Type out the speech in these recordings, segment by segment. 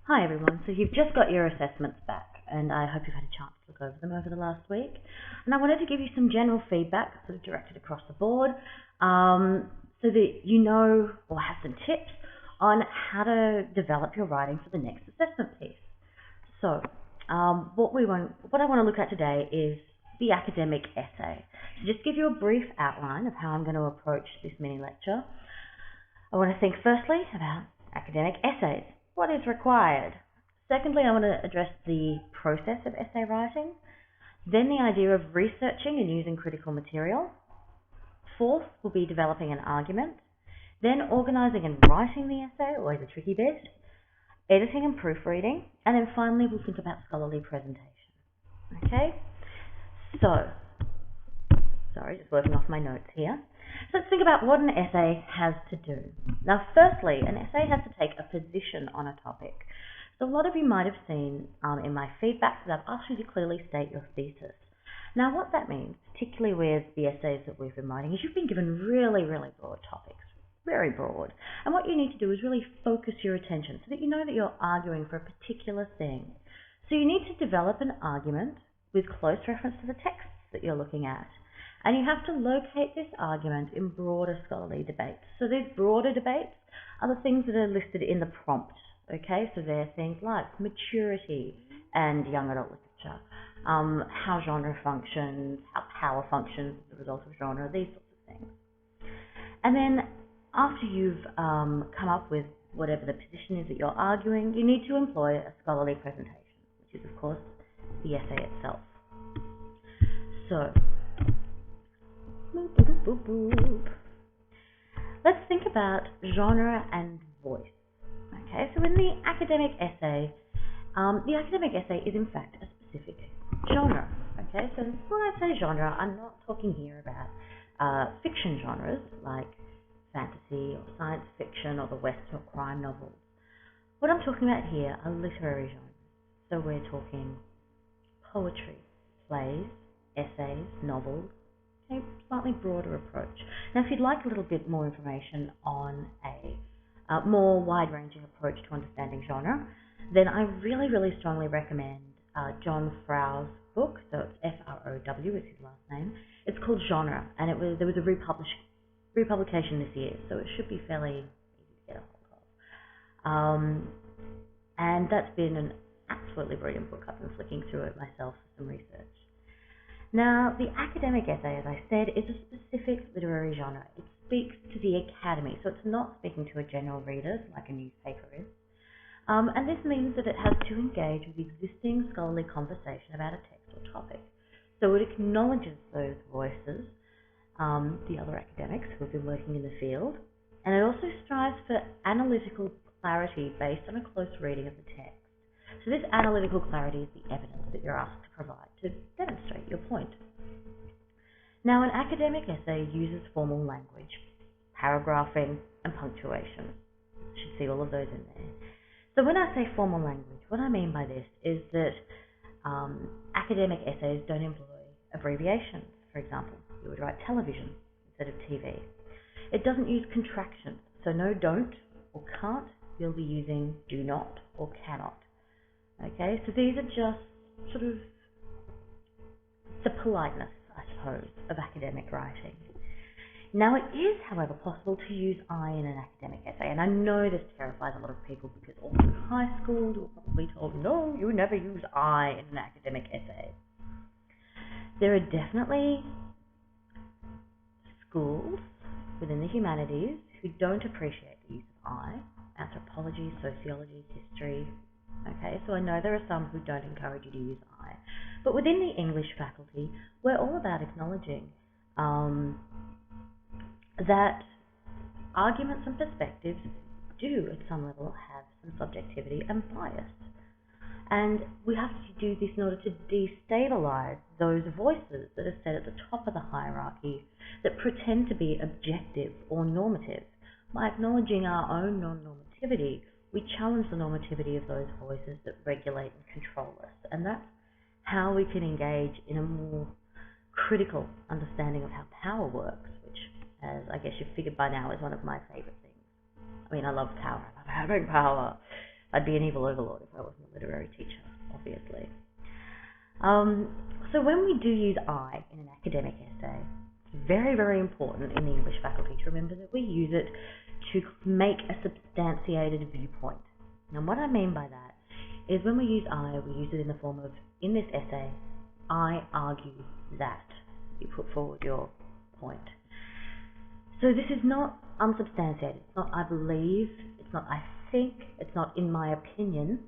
Hi everyone, so you've just got your assessments back and I hope you've had a chance to look over them over the last week. And I wanted to give you some general feedback sort of directed across the board so that you know or have some tips on how to develop your writing for the next assessment piece. So what I want to look at today is the academic essay. So just give you a brief outline of how I'm going to approach this mini lecture. I want to think firstly about academic essays. What is required? Secondly, I want to address the process of essay writing, then the idea of researching and using critical material. Fourth will be developing an argument, then organising and writing the essay, always a tricky bit, editing and proofreading, and then finally we'll think about scholarly presentation. Okay? So, sorry, just working off my notes here. So let's think about what an essay has to do. Now, firstly, an essay has to take a position on a topic. So a lot of you might have seen in my feedback that I've asked you to clearly state your thesis. Now, what that means, particularly with the essays that we've been writing, is you've been given really, really broad topics, very broad. And what you need to do is really focus your attention so that you know that you're arguing for a particular thing. So you need to develop an argument with close reference to the texts that you're looking at. And you have to locate this argument in broader scholarly debates. So these broader debates are the things that are listed in the prompt. Okay, so they're things like maturity and young adult literature, how genre functions, how power functions as a result of genre, these sorts of things. And then after you've come up with whatever the position is that you're arguing, you need to employ a scholarly presentation, which is of course the essay itself. So, let's think about genre and voice. Okay, so in the academic essay is in fact a specific genre. Okay, so when I say genre, I'm not talking here about fiction genres like fantasy or science fiction or the West or crime novels. What I'm talking about here are literary genres. So we're talking poetry, plays, essays, novels, a slightly broader approach. Now, if you'd like a little bit more information on a more wide-ranging approach to understanding genre, then I really, really strongly recommend John Frow's book. So it's F-R-O-W is his last name. It's called Genre, and there was a republication this year, so it should be fairly easy to get a hold of. And that's been an absolutely brilliant book. I've been flicking through it myself for some research. Now, the academic essay, as I said, is a specific literary genre. It speaks to the academy, so it's not speaking to a general reader like a newspaper is. And this means that it has to engage with existing scholarly conversation about a text or topic. So it acknowledges those voices, the other academics who have been working in the field, and it also strives for analytical clarity based on a close reading of the text. So this analytical clarity is the evidence that you're asked to provide to demonstrate your point. Now, an academic essay uses formal language, paragraphing, and punctuation. You should see all of those in there. So when I say formal language, what I mean by this is that academic essays don't employ abbreviations. For example, you would write television instead of TV. It doesn't use contractions, so no don't or can't. You'll be using do not or cannot. Okay, so these are just sort of the politeness, I suppose, of academic writing. Now, it is, however, possible to use I in an academic essay, and I know this terrifies a lot of people because all through high school you were probably told, no, you never use I in an academic essay. There are definitely schools within the humanities who don't appreciate the use of I, anthropology, sociology, history. Okay, so I know there are some who don't encourage you to use I. But within the English faculty, we're all about acknowledging that arguments and perspectives do, at some level, have some subjectivity and bias. And we have to do this in order to destabilize those voices that are set at the top of the hierarchy that pretend to be objective or normative. By acknowledging our own non-normativity, we challenge the normativity of those voices that regulate and control us. And that's how we can engage in a more critical understanding of how power works, which, as I guess you've figured by now, is one of my favorite things. I mean, I love power. I love having power. I'd be an evil overlord if I wasn't a literary teacher, obviously. So when we do use I in an academic essay, it's very, very important in the English faculty to remember that we use it to make a substantiated viewpoint. Now what I mean by that is when we use I, we use it in the form of, in this essay, I argue that. You put forward your point. So this is not unsubstantiated. It's not I believe, it's not I think, it's not in my opinion.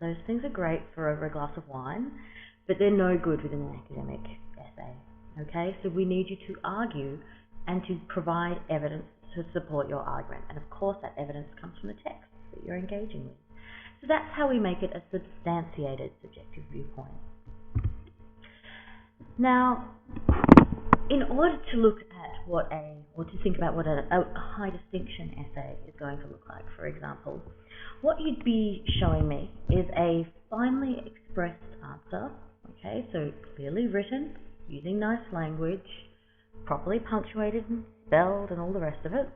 Those things are great for over a glass of wine, but they're no good within an academic essay. Okay, so we need you to argue and to provide evidence to support your argument. And of course that evidence comes from the text that you're engaging with. So that's how we make it a substantiated subjective viewpoint. Now, in order to look at or to think about what a high distinction essay is going to look like, for example, what you'd be showing me is a finely expressed answer, okay, so clearly written, using nice language, properly punctuated and spelled and all the rest of it,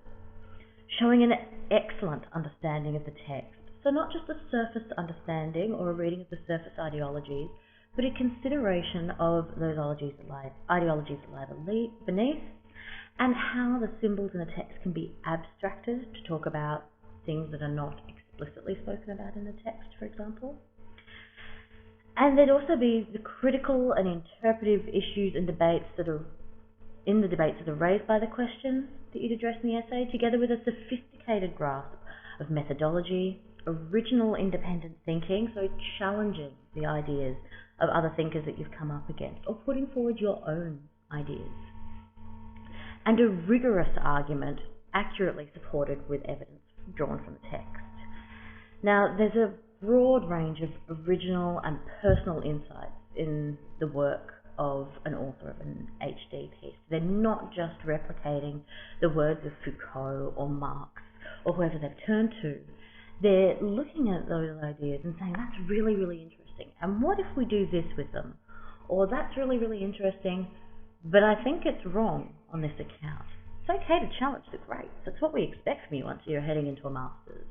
showing an excellent understanding of the text. So not just a surface understanding or a reading of the surface ideologies, but a consideration of those ideologies that lie beneath, and how the symbols in the text can be abstracted to talk about things that are not explicitly spoken about in the text, for example. And there'd also be the critical and interpretive issues and debates that are raised by the questions that you'd address in the essay, together with a sophisticated grasp of methodology, original independent thinking, so challenging the ideas of other thinkers that you've come up against, or putting forward your own ideas, and a rigorous argument accurately supported with evidence drawn from the text. Now, there's a broad range of original and personal insights in the work of an author of an HD piece. They're not just replicating the words of Foucault or Marx or whoever they've turned to. They're looking at those ideas and saying, that's really, really interesting. And what if we do this with them? Or that's really, really interesting, but I think it's wrong on this account. It's okay to challenge the greats. That's what we expect from you once you're heading into a master's.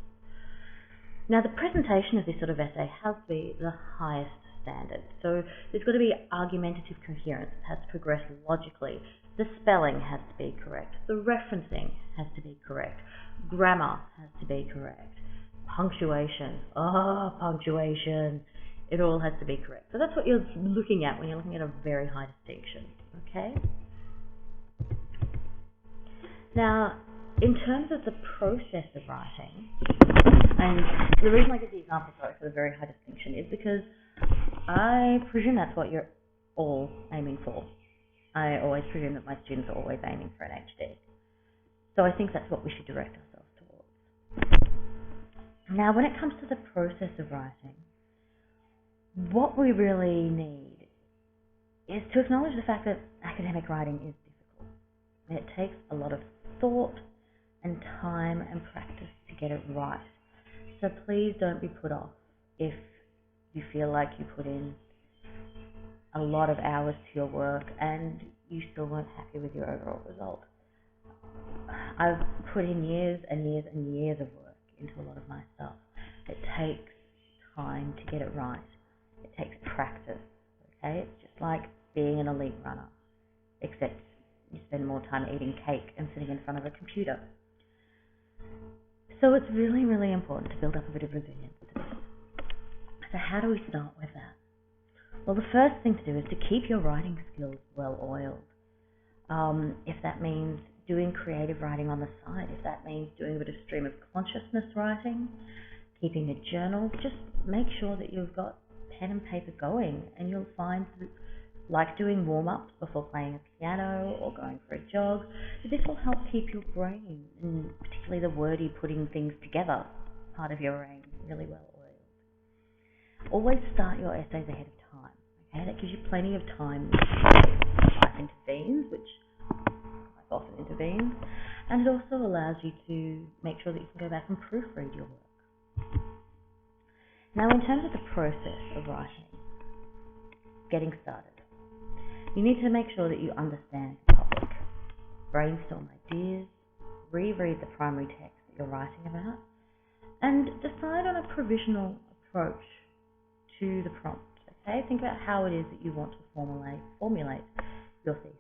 Now, the presentation of this sort of essay has to be the highest standard. So there's got to be argumentative coherence. It has to progress logically. The spelling has to be correct. The referencing has to be correct. Grammar has to be correct. Punctuation. Punctuation. It all has to be correct. So that's what you're looking at when you're looking at a very high distinction. Okay? Now, in terms of the process of writing, and the reason I give the example for the very high distinction is because I presume that's what you're all aiming for. I always presume that my students are always aiming for an HD. So I think that's what we should direct ourselves towards. Now, when it comes to the process of writing, what we really need is to acknowledge the fact that academic writing is difficult. It takes a lot of thought and time and practice to get it right. So please don't be put off if you feel like you put in a lot of hours to your work and you still weren't happy with your overall result. I've put in years and years and years of work into a lot of my stuff. It takes time to get it right. It takes practice, okay? It's just like being an elite runner, except you spend more time eating cake and sitting in front of a computer. So it's really, really important to build up a bit of resilience to this. So how do we start with that? Well, the first thing to do is to keep your writing skills well oiled. If that means doing creative writing on the side, if that means doing a bit of stream of consciousness writing, keeping a journal, just make sure that you've got pen and paper going, and you'll find that, like doing warm-ups before playing a piano or going for a jog, this will help keep your brain, and particularly the wordy putting things together part of your brain, really well oiled. Always start your essays ahead of time, okay? That gives you plenty of time. Life intervenes, which life often intervenes, and it also allows you to make sure that you can go back and proofread your work. Now, in terms of the process of writing, getting started, you need to make sure that you understand the topic, brainstorm ideas, reread the primary text that you're writing about, and just decide on a provisional approach to the prompt. Okay, think about how it is that you want to formulate your thesis.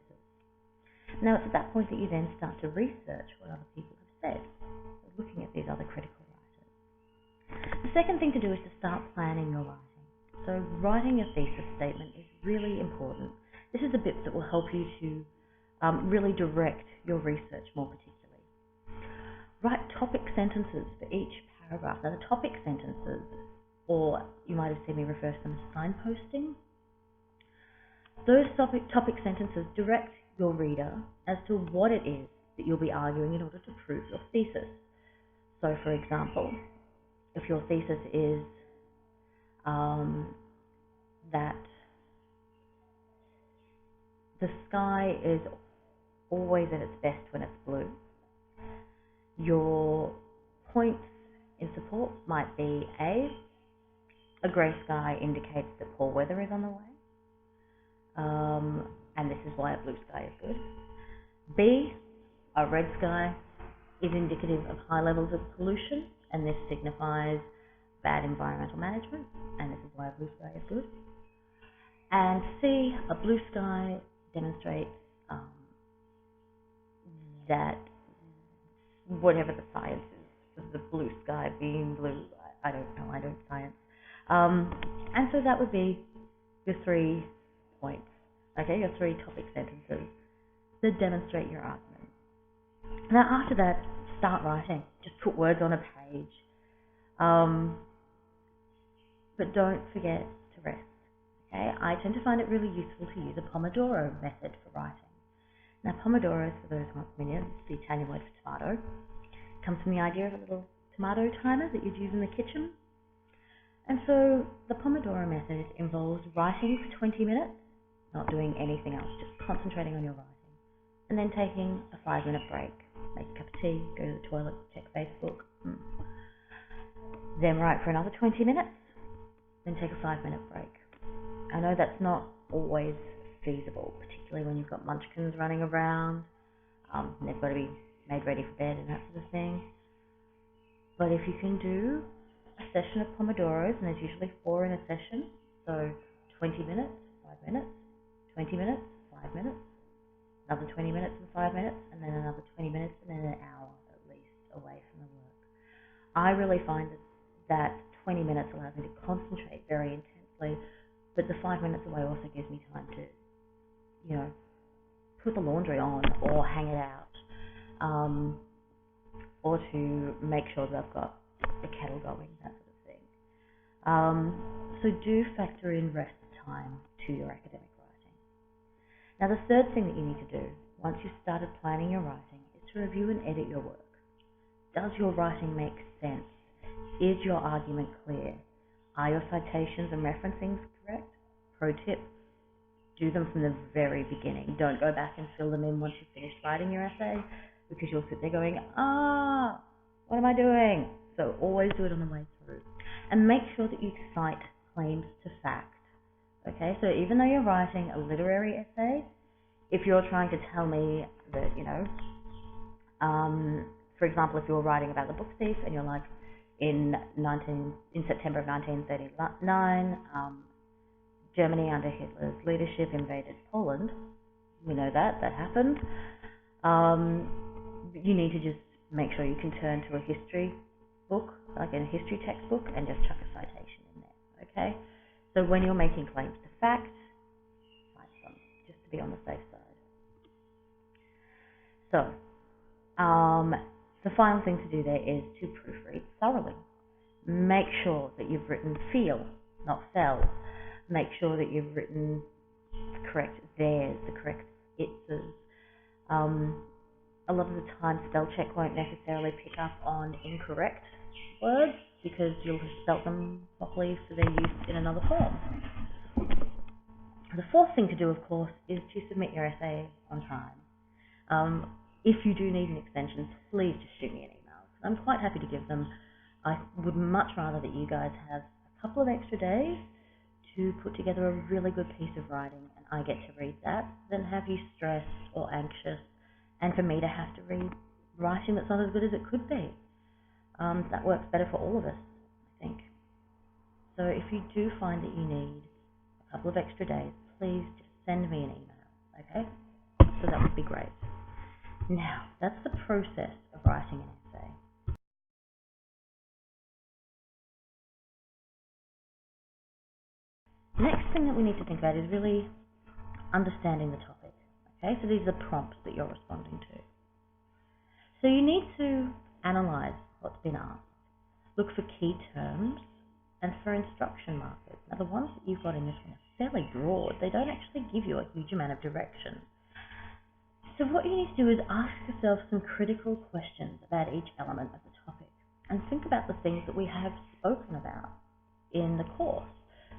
Now it's at that point that you then start to research what other people have said, looking at these other critical writers. The second thing to do is to start planning your writing. So writing your thesis statement is really important. This is the bit that will help you to really direct your research more particularly. Write topic sentences for each paragraph. Now the topic sentences, or you might have seen me refer to them as signposting, those topic sentences direct your reader as to what it is that you'll be arguing in order to prove your thesis. So for example, if your thesis is that the sky is always at its best when it's blue, your points in support might be A grey sky indicates that poor weather is on the way, and this is why a blue sky is good. B, a red sky is indicative of high levels of pollution, and this signifies bad environmental management, and this is why a blue sky is good. And C, a blue sky demonstrates that whatever the science is, the blue sky being blue, I don't know, I don't science. And so that would be your 3 points, okay, your 3 topic sentences that demonstrate your argument. Now after that, start writing. Just put words on a page. But don't forget to rest. Okay, I tend to find it really useful to use a Pomodoro method for writing. Now Pomodoro, for those who aren't familiar, is the Italian word for tomato. It comes from the idea of a little tomato timer that you'd use in the kitchen. And so the Pomodoro method involves writing for 20 minutes, not doing anything else, just concentrating on your writing, and then taking a 5-minute break. Make a cup of tea, go to the toilet, check Facebook. Then write for another 20 minutes, then take a 5-minute break. I know that's not always feasible, particularly when you've got munchkins running around, and they've got to be made ready for bed and that sort of thing. But if you can do a session of Pomodoros, and there's usually 4 in a session, so 20 minutes, 5 minutes, 20 minutes, 5 minutes, another 20 minutes and 5 minutes, and then another 20 minutes, and then an hour at least away from the work. I really find that 20 minutes allows me to concentrate very intensely, but the 5 minutes away also gives me time to, you know, put the laundry on or hang it out, or to make sure that I've got the kettle going, that sort of thing. So do factor in rest time to your academic writing. Now the third thing that you need to do once you've started planning your writing is to review and edit your work. Does your writing make sense? Is your argument clear? Are your citations and referencings correct? Pro tip, do them from the very beginning. Don't go back and fill them in once you've finished writing your essay, because you'll sit there going, what am I doing? So always do it on the way through. And make sure that you cite claims to fact. Okay, so even though you're writing a literary essay, if you're trying to tell me that, you know, for example, if you're writing about the book thief and you're like, in September of 1939, Germany under Hitler's leadership invaded Poland. We know that happened. You need to just make sure you can turn to a history book, like a history textbook, and just chuck a citation in there, okay? So when you're making claims to fact, cite them, just to be on the safe side. So, the final thing to do there is to proofread thoroughly. Make sure that you've written feel, not fell. Make sure that you've written the correct theirs, the correct itses. A lot of the time spell check won't necessarily pick up on incorrect words because you'll have spelt them properly for their use in another form. The fourth thing to do, of course, is to submit your essay on time. If you do need an extension, please just shoot me an email. I'm quite happy to give them. I would much rather that you guys have a couple of extra days to put together a really good piece of writing and I get to read that than have you stressed or anxious and for me to have to read writing that's not as good as it could be. That works better for all of us. think. So if you do find that you need a couple of extra days, please just send me an email, okay? So that would be great. Now, that's the process of writing an essay. The next thing that we need to think about is really understanding the topic, okay? So these are the prompts that you're responding to. So you need to analyze what's been asked, look for key terms, and for instruction markers. Now, the ones that you've got in this one are fairly broad. They don't actually give you a huge amount of direction. So what you need to do is ask yourself some critical questions about each element of the topic and think about the things that we have spoken about in the course.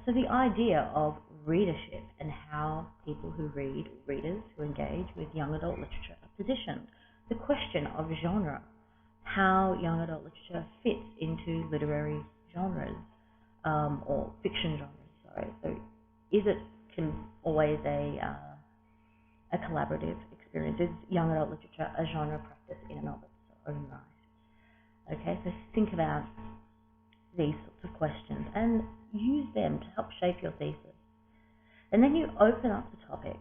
So the idea of readership and how people who read, readers who engage with young adult literature are positioned. The question of genre, how young adult literature fits into literary genres, or fiction genres, sorry. So is it always a collaborative experience? Is young adult literature a genre practice in and of its own right? Okay, so think about these sorts of questions and use them to help shape your thesis. And then you open up the topic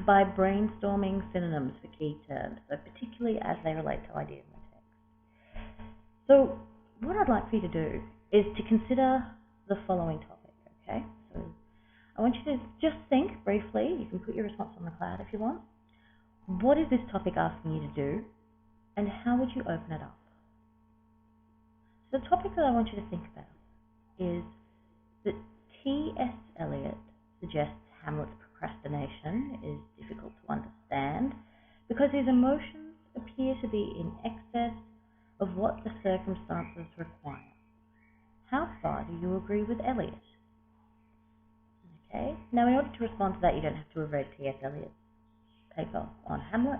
by brainstorming synonyms for key terms, so particularly as they relate to ideas in the text. So what I'd like for you to do is to consider the following topic, okay? So I want you to just think briefly. You can put your response on the cloud if you want. What is this topic asking you to do, and how would you open it up? So the topic that I want you to think about is that T.S. Eliot suggests Hamlet's procrastination is difficult to understand because his emotions appear to be in excess of what the circumstances require. How far do you agree with Eliot? Okay. Now, in order to respond to that, you don't have to have read T.S. Eliot's paper on Hamlet.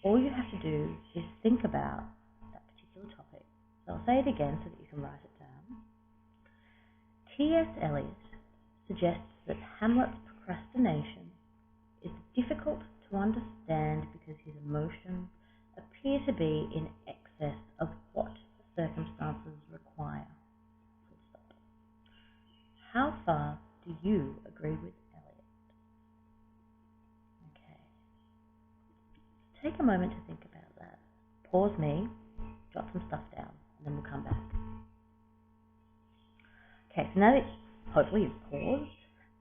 All you have to do is think about that particular topic. So I'll say it again so that you can write it down. T.S. Eliot suggests that Hamlet's procrastination is difficult to understand because his emotions appear to be in excess of what the circumstances require. How far do you agree with Eliot? Okay. Take a moment to think about that. Pause me, jot some stuff down, and then we'll come back. Okay, so now that hopefully you've paused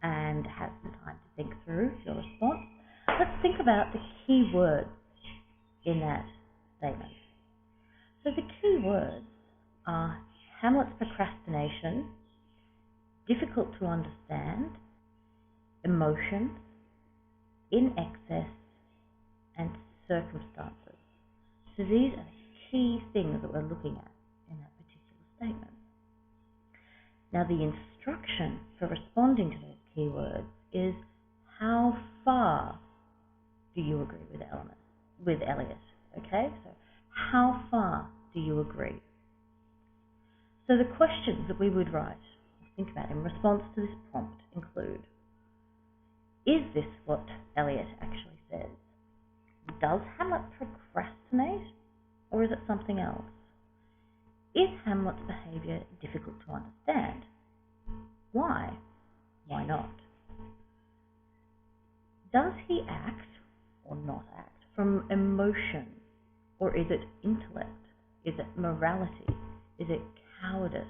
and had some time to think through your response, let's think about the key words in that statement. So the key words are Hamlet's procrastination, difficult to understand, emotions, in excess, and circumstances. So these are key things that we're looking at in that particular statement. Now the instruction for responding to those keywords is how far do you agree with Eliot? Okay, so how far do you agree? So the questions that we would write, think about in response to this prompt include: is this what Eliot actually says? Does Hamlet procrastinate, or is it something else? Is Hamlet's behaviour difficult to understand? Why? Why not? Does he act or not act from emotion, or is it intellect? Is it morality? Is it cowardice?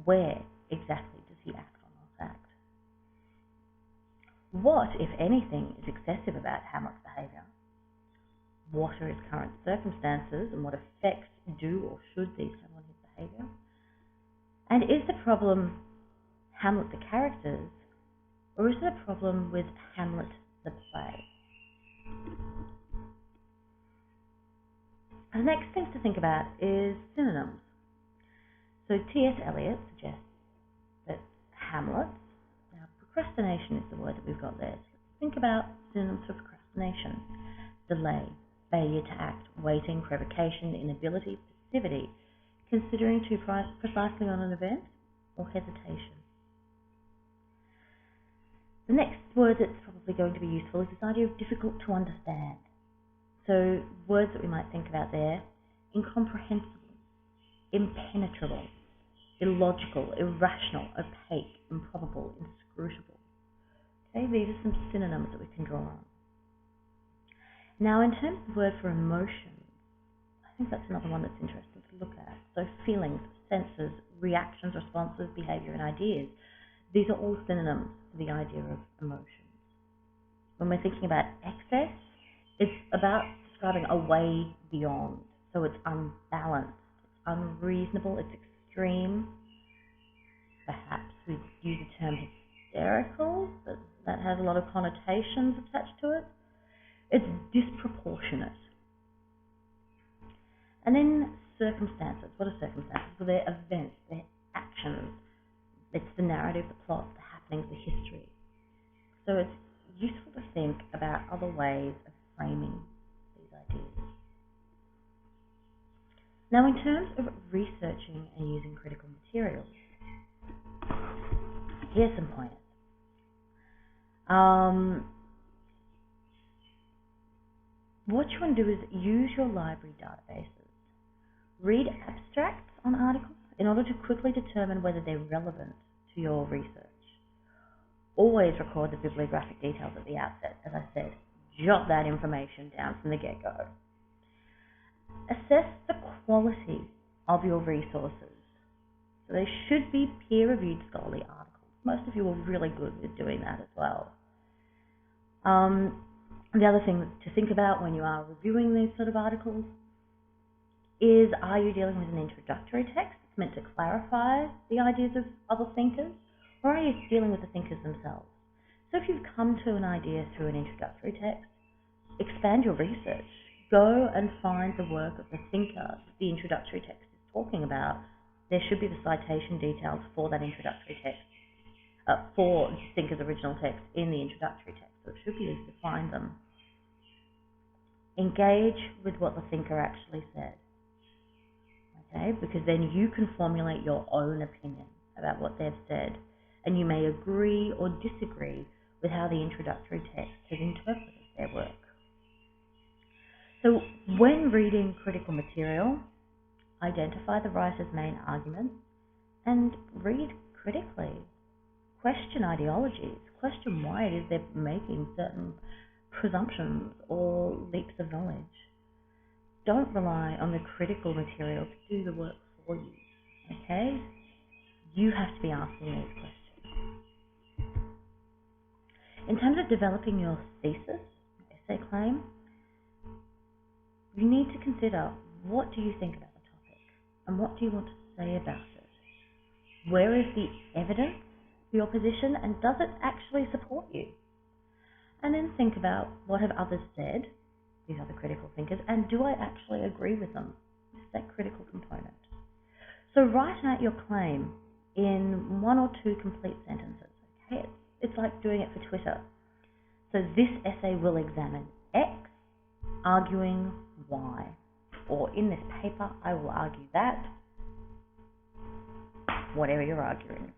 Where exactly does he act or not act? What, if anything, is excessive about Hamlet's behaviour? What are his current circumstances, and what effects do or should these have on his behaviour? And is the problem Hamlet the characters, or is it a problem with Hamlet the play? The next thing to think about is synonyms. So T.S. Eliot suggests that Hamlet, now procrastination is the word that we've got there. So think about synonyms for procrastination: delay, failure to act, waiting, provocation, inability, passivity, considering too precisely on an event, or hesitation. The next word that's probably going to be useful is this idea of difficult to understand. So words that we might think about there: incomprehensible, impenetrable, illogical, irrational, opaque, improbable, inscrutable. Okay, these are some synonyms that we can draw on. Now, in terms of the word for emotions, I think that's another one that's interesting to look at. So feelings, senses, reactions, responses, behavior, and ideas. These are all synonyms for the idea of emotions. When we're thinking about excess, it's about describing a way beyond. So it's unbalanced, it's unreasonable, it's extreme. Perhaps we use the term hysterical, but that has a lot of connotations attached to it. It's disproportionate. And then circumstances. What are circumstances? Well, they're events, they're actions. It's the narrative, the plot, the happenings, the history. So it's useful to think about other ways of framing these ideas. Now, in terms of researching and using critical materials, here's some pointers. What you want to do is use your library databases. Read abstracts on articles in order to quickly determine whether they're relevant to your research. Always record the bibliographic details at the outset. As I said, jot that information down from the get-go. Assess the quality of your resources. So they should be peer-reviewed scholarly articles. Most of you are really good with doing that as well. The other thing to think about when you are reviewing these sort of articles is, are you dealing with an introductory text that's meant to clarify the ideas of other thinkers, or are you dealing with the thinkers themselves? So if you've come to an idea through an introductory text, expand your research. Go and find the work of the thinker that the introductory text is talking about. There should be the citation details for that introductory text, for the thinker's original text in the introductory text, so it should be easy to find them. Engage with what the thinker actually said, okay? Because then you can formulate your own opinion about what they've said, and you may agree or disagree with how the introductory text has interpreted their work. So when reading critical material, identify the writer's main arguments and read critically. Question ideologies. Question why it is they're making certain presumptions or leaps of knowledge. Don't rely on the critical material to do the work for you, okay? You have to be asking these questions. In terms of developing your thesis, essay claim, you need to consider, what do you think about the topic and what do you want to say about it? Where is the evidence for your position and does it actually support you? And then think about, what have others said, these other critical thinkers, and do I actually agree with them? It's that critical component. So write out your claim in 1 or 2 complete sentences. Okay? It's like doing it for Twitter. So this essay will examine X, arguing Y. Or in this paper, I will argue that, whatever you're arguing.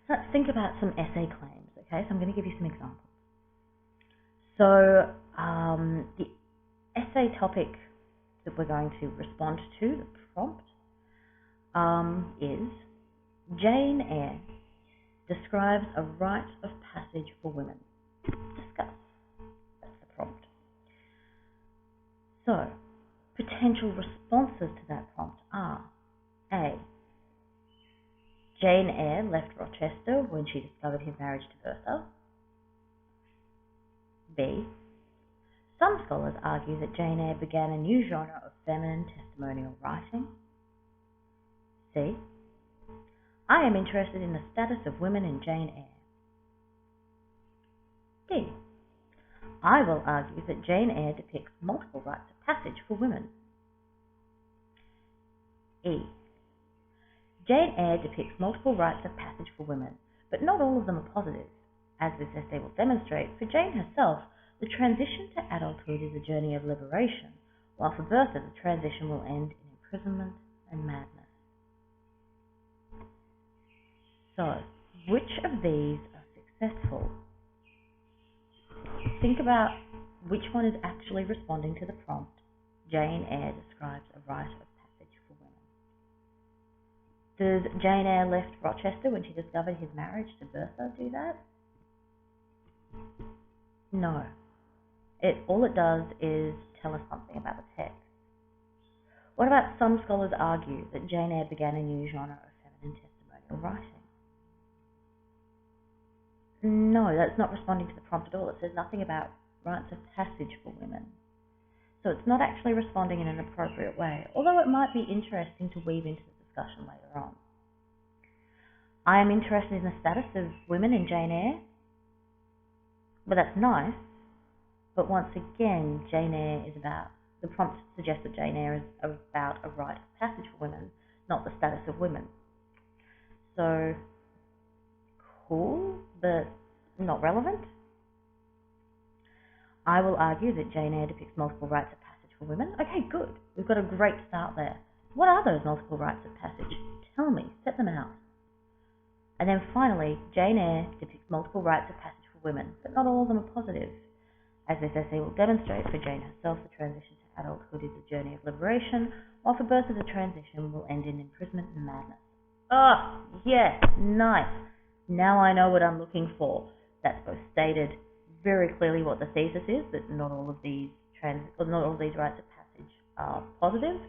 So let's think about some essay claims. Okay, so I'm going to give you some examples. So the essay topic that we're going to respond to, the prompt, is Jane Eyre describes a rite of passage for women. Discuss. That's the prompt. So, potential responses to that prompt are: A. Jane Eyre left Rochester when she discovered his marriage to Bertha. B. Some scholars argue that Jane Eyre began a new genre of feminine testimonial writing. C. I am interested in the status of women in Jane Eyre. D. I will argue that Jane Eyre depicts multiple rites of passage for women. E. Jane Eyre depicts multiple rites of passage for women, but not all of them are positive. As this essay will demonstrate, for Jane herself, the transition to adulthood is a journey of liberation, while for Bertha the transition will end in imprisonment and madness. So, which of these are successful? Think about which one is actually responding to the prompt. Jane Eyre describes a rite of passage Does Jane Eyre left Rochester when she discovered his marriage to Bertha do that? No. All it does is tell us something about the text. What about some scholars argue that Jane Eyre began a new genre of feminine testimonial writing? No, that's not responding to the prompt at all. It says nothing about rites of passage for women. So it's not actually responding in an appropriate way, although it might be interesting to weave into the discussion later on. I am interested in the status of women in Jane Eyre. Well, that's nice, but once again, Jane Eyre is about, the prompt suggests that Jane Eyre is about a rite of passage for women, not the status of women. So, cool, but not relevant. I will argue that Jane Eyre depicts multiple rites of passage for women. Okay, good. We've got a great start there. What are those multiple rites of passage? Tell me. Set them out. And then finally, Jane Eyre depicts multiple rites of passage for women, but not all of them are positive. As this essay will demonstrate, for Jane herself, the transition to adulthood is a journey of liberation, while for Bertha the transition will end in imprisonment and madness. Oh, yes, nice. Now I know what I'm looking for. That's both stated very clearly what the thesis is, that not all of these rites of passage are positive,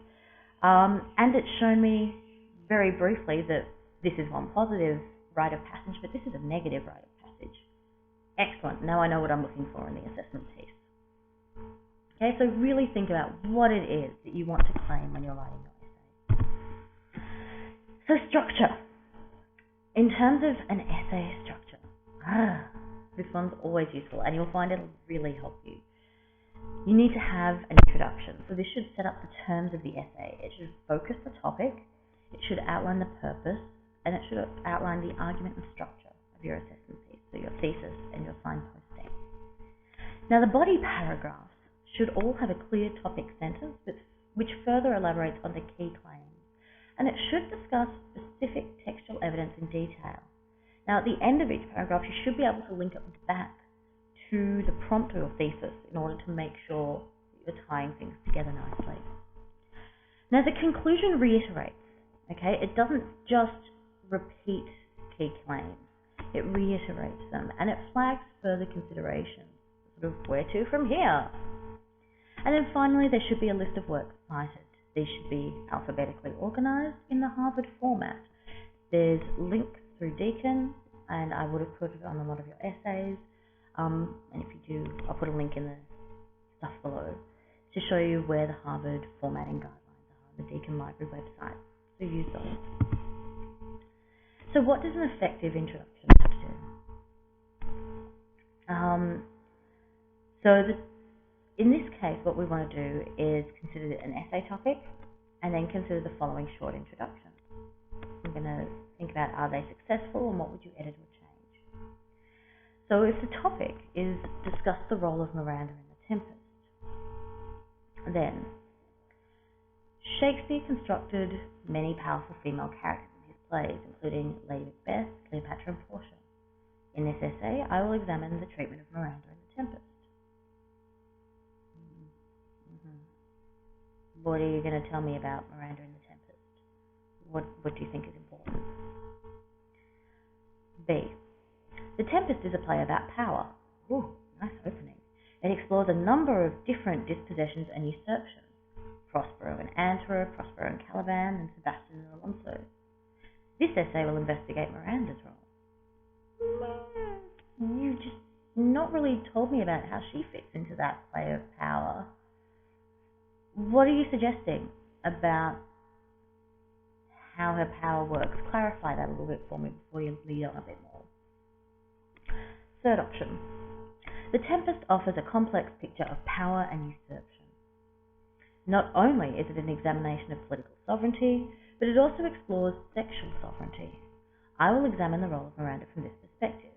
and it's shown me very briefly that this is one positive rite of passage, but this is a negative rite of passage. Excellent. Now I know what I'm looking for in the assessment piece. Okay, so really think about what it is that you want to claim when you're writing your essay. So structure. In terms of an essay structure, this one's always useful, and you'll find it'll really help you. You need to have an introduction. So this should set up the terms of the essay. It should focus the topic, it should outline the purpose, and it should outline the argument and structure of your assessment piece, so your thesis and your signposting. Now the body paragraphs should all have a clear topic sentence which further elaborates on the key claims, and it should discuss specific textual evidence in detail. Now, at the end of each paragraph, you should be able to link it back to the prompt or your thesis in order to make sure that you're tying things together nicely. Now, the conclusion reiterates, okay? It doesn't just repeat key claims. It reiterates them, and it flags further considerations, sort of where to from here. And then finally, there should be a list of works cited. These should be alphabetically organized in the Harvard format. There's links through Deakin, and I would have put it on a lot of your essays, and if you do, I'll put a link in the stuff below to show you where the Harvard formatting guidelines are on the Deakin Library website, so use those. So what does an effective introduction have to do? In this case, what we want to do is consider an essay topic, and then consider the following short introduction. I'm going to think about, are they successful, and what would you edit or change? So if the topic is discuss the role of Miranda in The Tempest, then Shakespeare constructed many powerful female characters in his plays, including Lady Macbeth, Cleopatra, and Portia. In this essay, I will examine the treatment of Miranda in The Tempest. What are you going to tell me about Miranda in The Tempest? What do you think is important? B. The Tempest is a play about power. Ooh, nice opening. It explores a number of different dispossessions and usurpations. Prospero and Antwerp, Prospero and Caliban, and Sebastian and Alonso. This essay will investigate Miranda's role. You just not really told me about how she fits into that play of power. What are you suggesting about how her power works? Clarify that a little bit for me before you lead on a bit more. Third option. The Tempest offers a complex picture of power and usurpation. Not only is it an examination of political sovereignty, but it also explores sexual sovereignty. I will examine the role of Miranda from this perspective.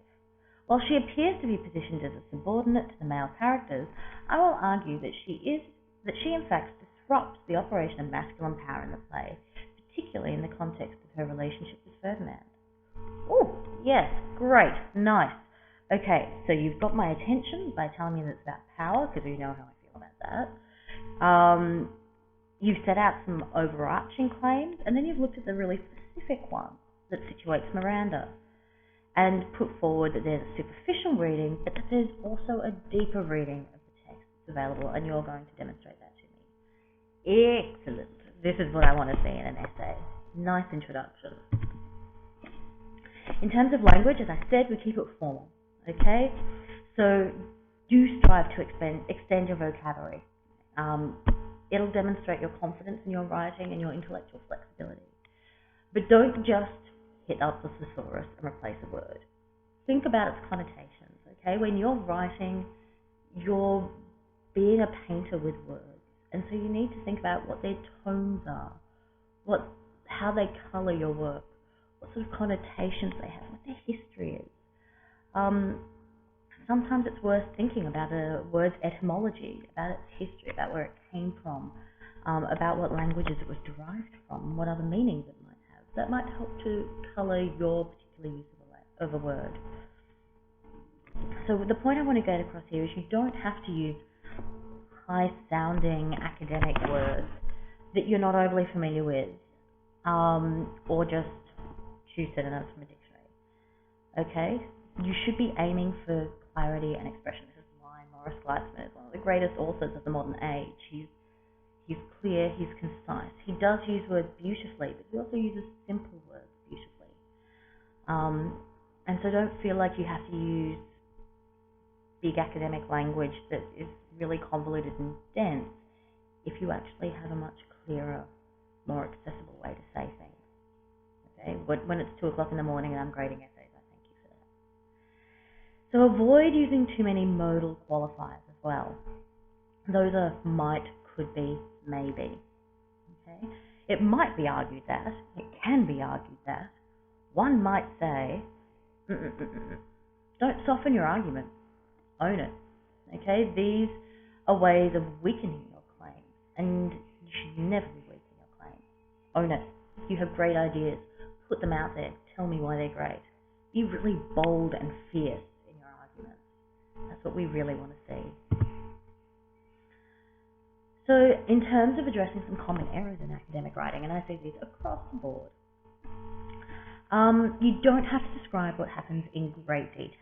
While she appears to be positioned as a subordinate to the male characters, I will argue that she in fact disrupts the operation of masculine power in the play, particularly in the context of her relationship with Ferdinand. Oh, yes, great, nice. Okay, so you've got my attention by telling me that it's about power, because you know how I feel about that. You've set out some overarching claims, and then you've looked at the really specific one that situates Miranda, and put forward that there's a superficial reading, but that there's also a deeper reading of the text that's available, and you're going to demonstrate that to me. Excellent. This is what I want to see in an essay. Nice introduction. In terms of language, as I said, we keep it formal, okay? So do strive to extend your vocabulary. It'll demonstrate your confidence in your writing and your intellectual flexibility. But don't just hit up the thesaurus and replace a word. Think about its connotations, okay? When you're writing, you're being a painter with words. And so you need to think about what their tones are, how they colour your work, what sort of connotations they have, what their history is. Sometimes it's worth thinking about a word's etymology, about its history, about where it came from, about what languages it was derived from, what other meanings it might have. That might help to colour your particular use of a word. So the point I want to get across here is you don't have to use high-sounding academic words that you're not overly familiar with, or just choose synonyms from a dictionary. Okay? You should be aiming for clarity and expression. This is why Morris Gleitzman is one of the greatest authors of the modern age. He's clear, he's concise. He does use words beautifully, but he also uses simple words beautifully. And so don't feel like you have to use big academic language that is really convoluted and dense if you actually have a much clearer, more accessible way to say things. Okay? When it's 2 o'clock in the morning and I'm grading essays, I thank you for that. So avoid using too many modal qualifiers as well. Those are might, could be, maybe. Okay? It might be argued that, it can be argued that, one might say, don't soften your argument, own it. Okay? These are ways of weakening your claim, and you should never be weakening your claim. Own it. If you have great ideas, put them out there, tell me why they're great. Be really bold and fierce in your arguments. That's what we really want to see. So in terms of addressing some common errors in academic writing, and I see these across the board, you don't have to describe what happens in great detail.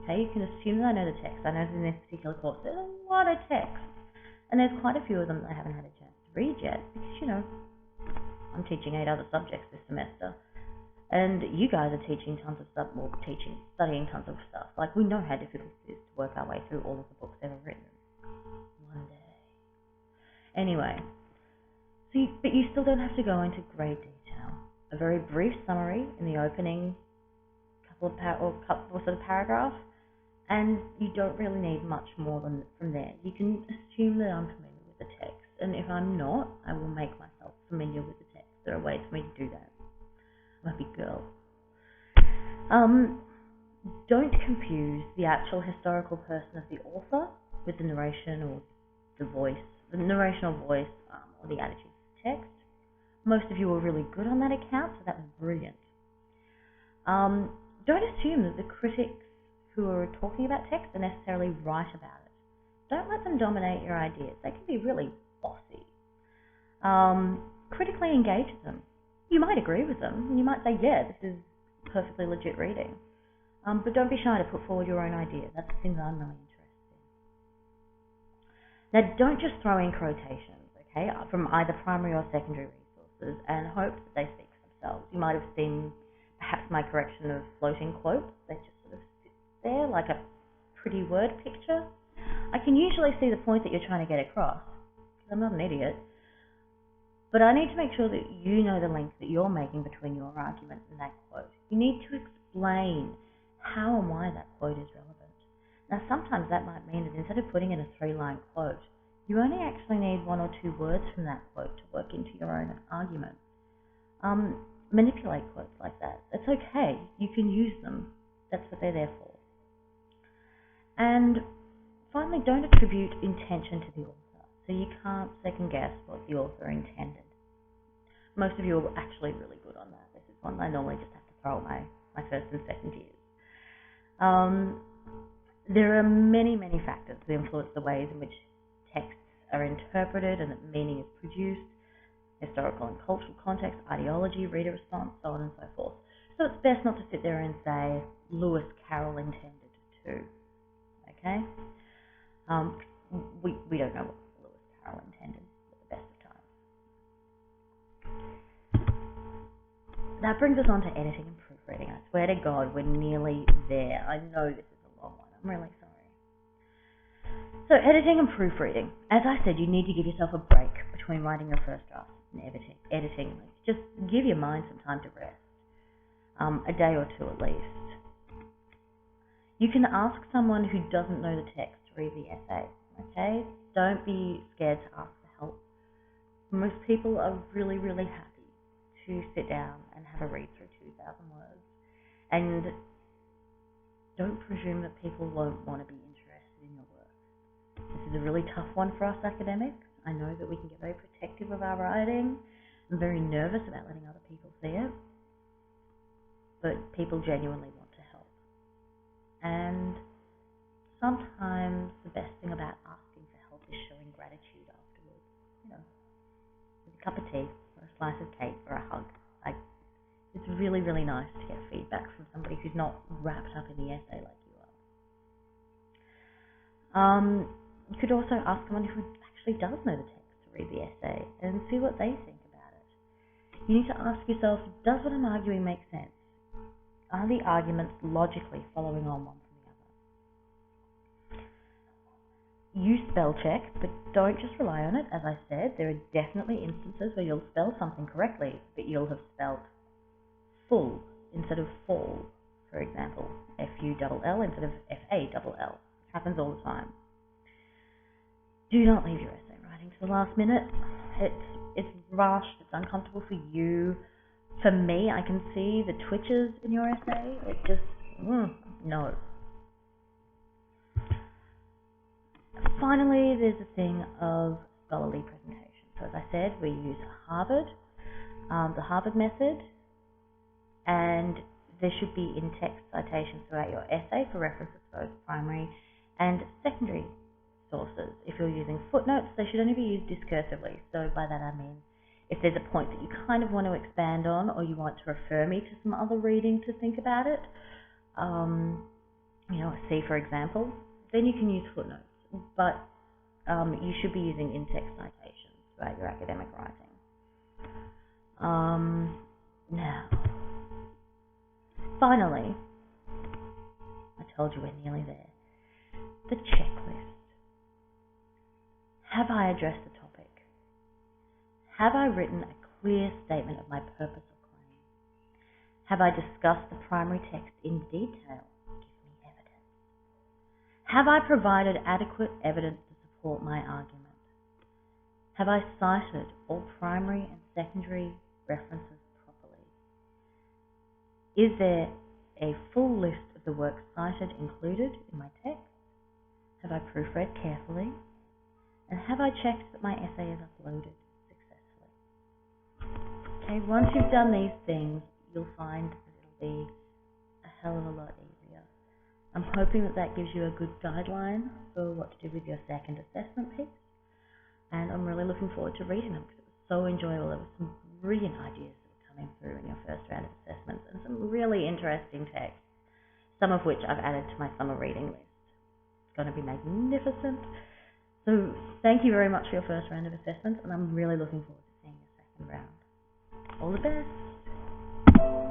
Okay, you can assume that I know the text. I know that in this particular course there's a lot of text, and there's quite a few of them that I haven't had a chance to read yet, because, I'm teaching 8 other subjects this semester, and you guys are teaching tons of stuff, studying tons of stuff. Like, we know how difficult it is to work our way through all of the books ever written. One day. Anyway, but you still don't have to go into great detail. A very brief summary in the opening couple of paragraphs, and you don't really need much more from there. You can assume that I'm familiar with the text, and if I'm not, I will make myself familiar with the text. There are ways for me to do that. I'm a big girl. Don't confuse the actual historical person of the author with the narration or the narrational voice, or the attitude of the text. Most of you were really good on that account, so that was brilliant. Don't assume that the critics who are talking about text are necessarily right about it. Don't let them dominate your ideas. They can be really bossy. Critically engage with them. You might agree with them, and you might say, yeah, this is perfectly legit reading. But don't be shy to put forward your own ideas. That's the thing that I'm really interested in. Now, don't just throw in quotations, okay, from either primary or secondary resources and hope that they speak for themselves. You might have seen perhaps my correction of floating quotes. They just sort of sit there like a pretty word picture. I can usually see the point that you're trying to get across, because I'm not an idiot. But I need to make sure that you know the link that you're making between your argument and that quote. You need to explain how and why that quote is relevant. Now, sometimes that might mean that instead of putting in a 3-line quote, you only actually need 1 or 2 words from that quote to work into your own argument. Manipulate quotes like that. It's okay. You can use them. That's what they're there for. And finally, don't attribute intention to the author. So you can't second guess what the author intended. Most of you are actually really good on that. This is one I normally just have to throw at my first and second years. There are many, many factors that influence the ways in which texts are interpreted and that meaning is produced. historical and cultural context, ideology, reader response, so on and so forth. So it's best not to sit there and say Lewis Carroll intended to. Okay? We don't know what Lewis Carroll intended at the best of times. That brings us on to editing and proofreading. I swear to God, we're nearly there. I know this is a long one. I'm really sorry. So editing and proofreading. As I said, you need to give yourself a break between writing your first draft and editing. Just give your mind some time to rest. A day or two at least. You can ask someone who doesn't know the text to read the essay, okay? Don't be scared to ask for help. Most people are really, really happy to sit down and have a read through 2,000 words. And don't presume that people won't want to be interested in your work. This is a really tough one for us academics. I know that we can get very protective of our writing and very nervous about letting other people see it. But people genuinely want to help. And sometimes the best thing about asking for help is showing gratitude afterwards. You know, with a cup of tea or a slice of cake or a hug. It's really, really nice to get feedback from somebody who's not wrapped up in the essay like you are. You could also ask someone who actually does know the text to read the essay and see what they think about it. You need to ask yourself, does what I'm arguing make sense? Are the arguments logically following on one from the other? Use spell check, but don't just rely on it. As I said, there are definitely instances where you'll spell something correctly, but you'll have spelled full instead of fall, for example. F-U-L-L instead of F-A-L-L. It happens all the time. Do not leave your essay writing to the last minute. It's rushed, it's uncomfortable for you. For me, I can see the twitches in your essay. It just, no. Finally, there's a thing of scholarly presentation. So as I said, we use Harvard, the Harvard method, and there should be in-text citations throughout your essay for reference to both primary and secondary sources. If you're using footnotes, they should only be used discursively. So by that I mean, if there's a point that you kind of want to expand on, or you want to refer me to some other reading to think about it, C for example, then you can use footnotes. But you should be using in-text citations throughout your academic writing. Now, finally, I told you we're nearly there. The checklist. Have I addressed the topic? Have I written a clear statement of my purpose or claim? Have I discussed the primary text in detail? Give me evidence. Have I provided adequate evidence to support my argument? Have I cited all primary and secondary references properly? Is there a full list of the works cited included in my text? Have I proofread carefully? And have I checked that my essay is uploaded successfully? Okay, once you've done these things, you'll find that it'll be a hell of a lot easier. I'm hoping that that gives you a good guideline for what to do with your second assessment piece. And I'm really looking forward to reading them because it was so enjoyable. There were some brilliant ideas that were coming through in your first round of assessments and some really interesting texts, some of which I've added to my summer reading list. It's going to be magnificent. So thank you very much for your first round of assessments, and I'm really looking forward to seeing your second round. All the best.